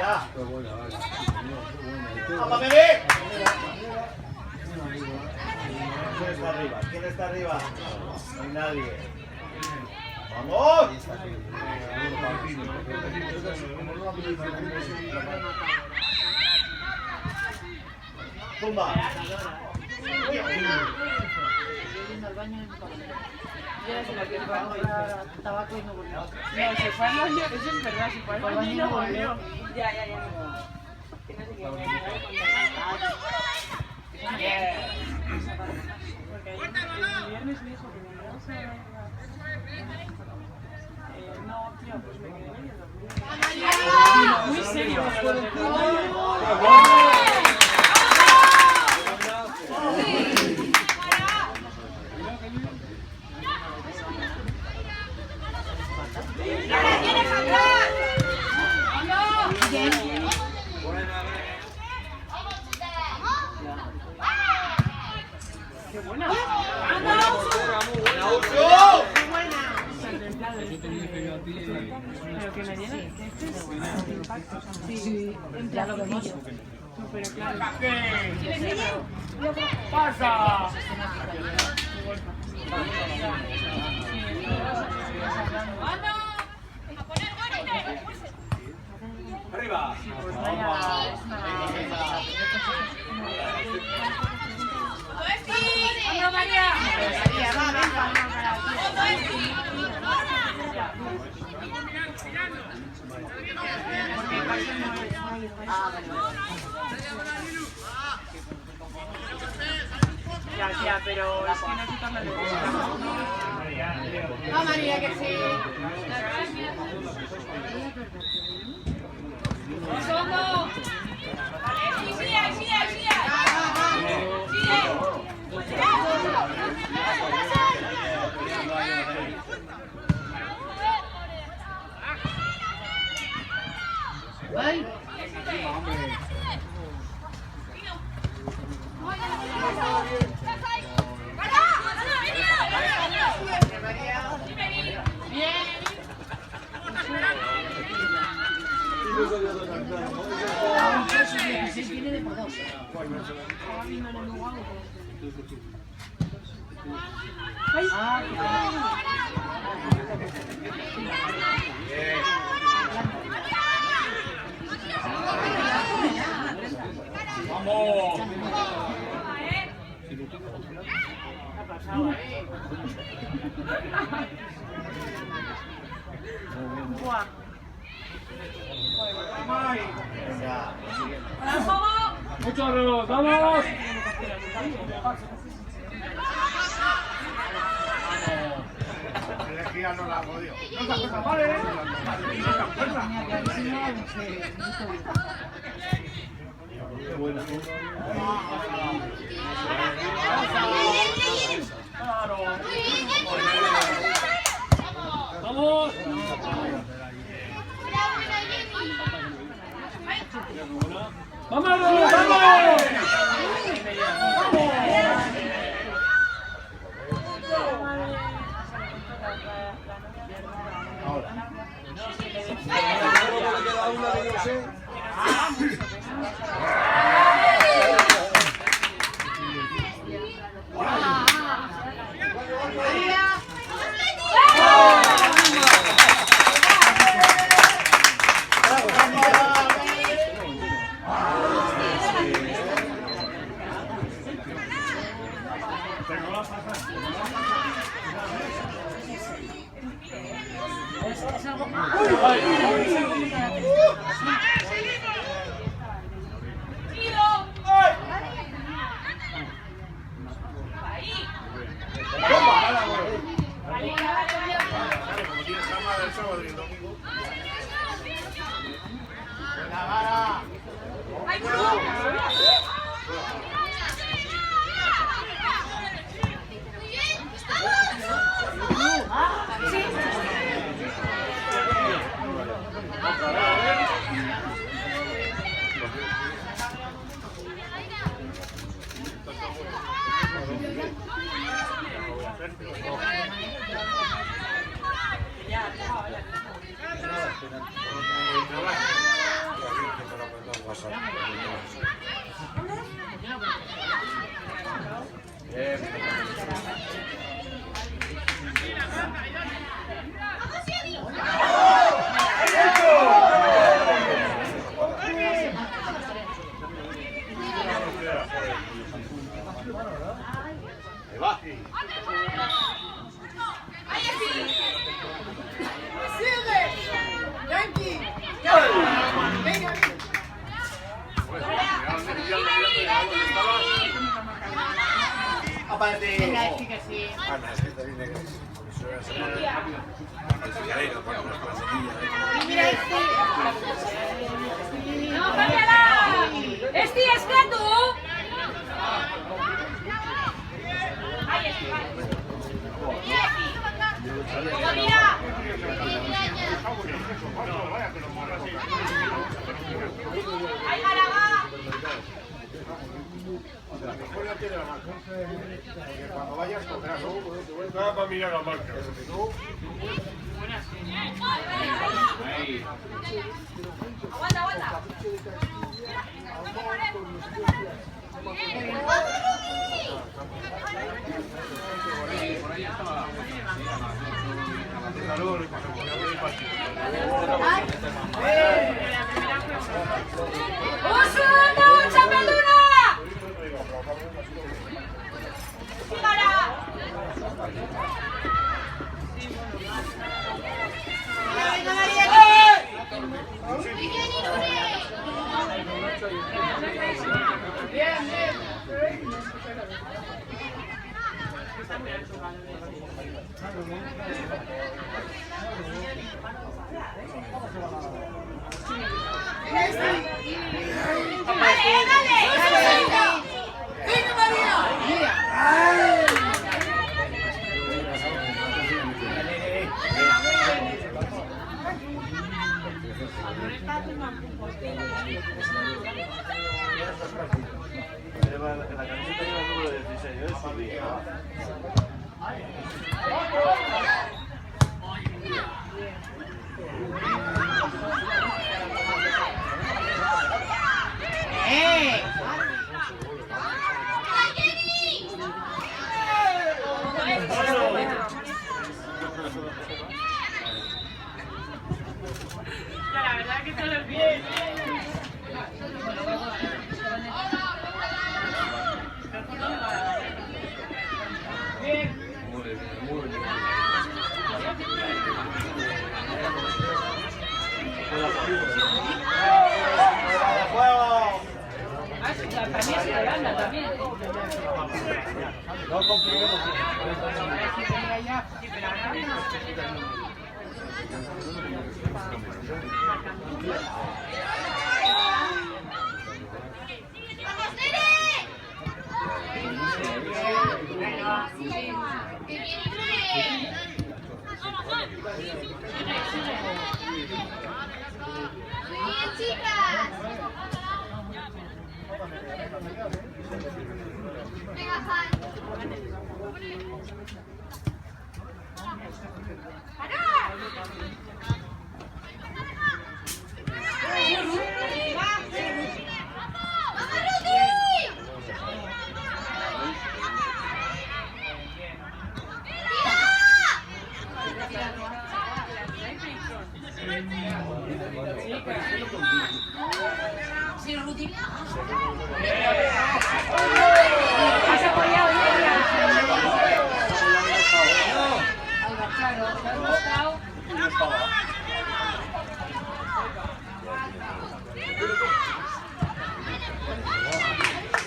ya. ¡Vamos, bebé! ¿Quién está arriba? ¿Quién está arriba? No hay nadie. ¡Vamos! ¡Tumba! Yo era la que fue a comprar tabaco y no volvió. No, se fue al baño, eso es verdad, se fue al baño y no volvió. Ya. Que no sé qué. Porque el viernes me dijo que me ibas a... No, tío, pues me quedé medio dormida. Muy serio. ¡Qué buena! Pero que me viene, que este es impacto. Sí, ya lo vemos. Pero claro. ¡Pasa! ¡Arriba! ¡Hola, María! Ya, pero es que no quitas la luz. ¡Ah, María, que sí! ¡Somo! ¡Vale! ¡Sigue! ¡Ay! ¡Vamos! Buah. ¡Mucho arroz! ¡Vamos! Energía no la ha podido. ¡No se acuerda, ¡Qué buena! ¡Vamos! ¡Vámonos! ¡Vamos! ¡Vamos! Aparte. Venga, sí que sí. Ana, es que te viene que el cigarero con unas placenillas. Y mira este. No, cámbiala. Esti, es que tú. Ahí está. Mira aquí. Toma, mira. Ahí, Garaga. Mejor ya tiene la marca. Porque cuando vayas cogerás nada para mirar la marca. Aguanta, aguanta. ¡Osuna, chapeluna! La camiseta lleva el número 16, ¿eh? La verdad que solo bien. También se Holanda, también. No confundimos. Has apoyado ella. Al Barçano, ¿te has gustado?